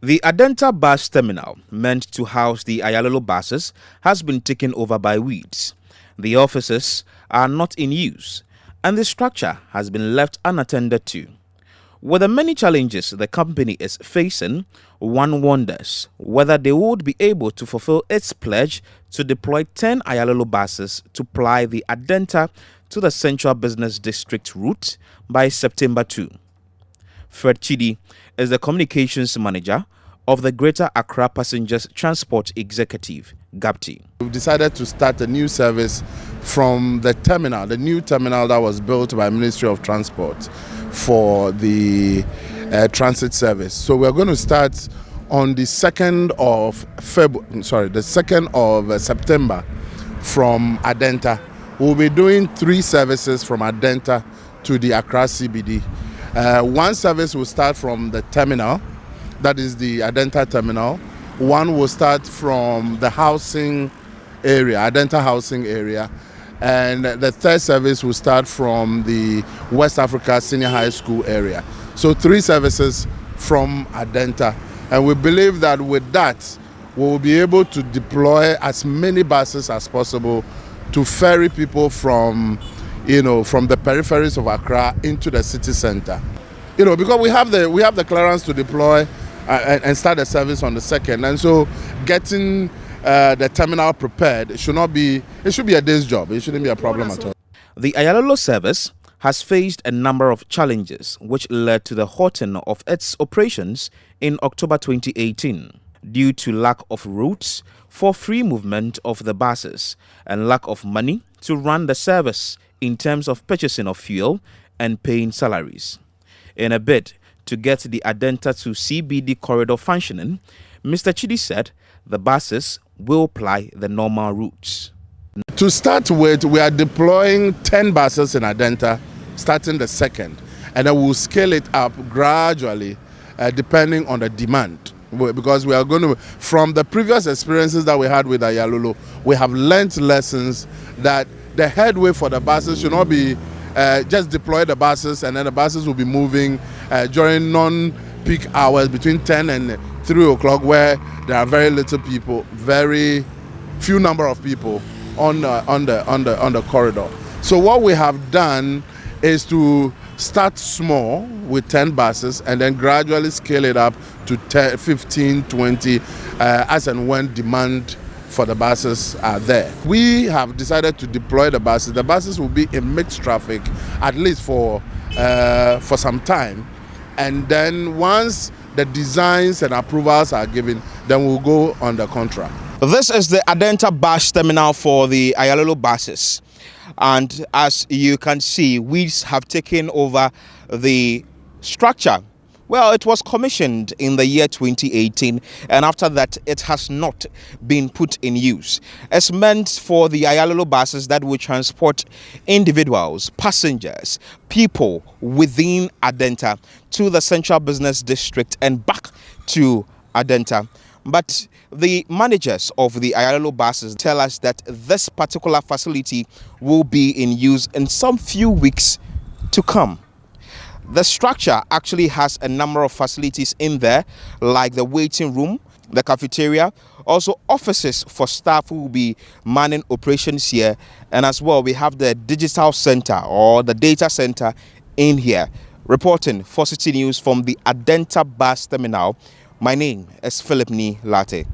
The Adenta bus terminal, meant to house the Ayalolo buses, has been taken over by weeds. The offices are not in use, and the structure has been left unattended to. With the many challenges the company is facing, one wonders whether they would be able to fulfill its pledge to deploy 10 Ayalolo buses to ply the Adenta to the Central Business District route by September 2. Fred Chidi is the communications manager of the Greater Accra Passengers Transport Executive, GAPTI. We've decided to start a new service from the terminal, the new terminal that was built by Ministry of Transport for the transit service. So we're going to start on the 2nd of September from Adenta. We'll be doing 3 services from Adenta to the Accra CBD. One service will start from the terminal, that is the Adenta terminal. One will start from the housing area, Adenta housing area. And the third service will start from the West Africa Senior High School area. So 3 services from Adenta. And we believe that with that, we will be able to deploy as many buses as possible to ferry people from the peripheries of Accra into the city center. Because we have the clearance to deploy and start the service on the 2nd, and so getting the terminal prepared it should be a day's job. It shouldn't be a problem at all. The Ayalolo service has faced a number of challenges which led to the halting of its operations in October 2018 due to lack of routes for free movement of the buses and lack of money to run the service in terms of purchasing of fuel and paying salaries. In a bid to get the Adenta to CBD corridor functioning, Mr. Chidi said the buses will ply the normal routes. To start with, we are deploying 10 buses in Adenta starting the 2nd, and then we'll scale it up gradually depending on the demand. Because we are going to, from the previous experiences that we had with Ayalolo, we have learnt lessons that the headway for the buses should not be just deploy the buses and then the buses will be moving during non-peak hours between 10 and 3 o'clock, where there are very little people, very few number of people on the corridor. So what we have done is to start small with 10 buses and then gradually scale it up to 10, 15, 20 as and when demand for the buses are there. We have decided to deploy the buses. The buses will be in mixed traffic at least for some time, and then once the designs and approvals are given, then we'll go on the contract. This is the Adenta bus terminal for the Ayalolo buses, and as you can see, weeds have taken over the structure. Well, it was commissioned in the year 2018, and after that, it has not been put in use. It's meant for the Ayalolo buses that will transport individuals, passengers, people within Adenta to the Central Business District and back to Adenta. But the managers of the Ayalolo buses tell us that this particular facility will be in use in some few weeks to come. The structure actually has a number of facilities in there, like the waiting room, the cafeteria, also offices for staff who will be manning operations here, and as well we have the digital center or the data center in here. Reporting for City News from the Adenta bus terminal, my name is Philip Ni Latte.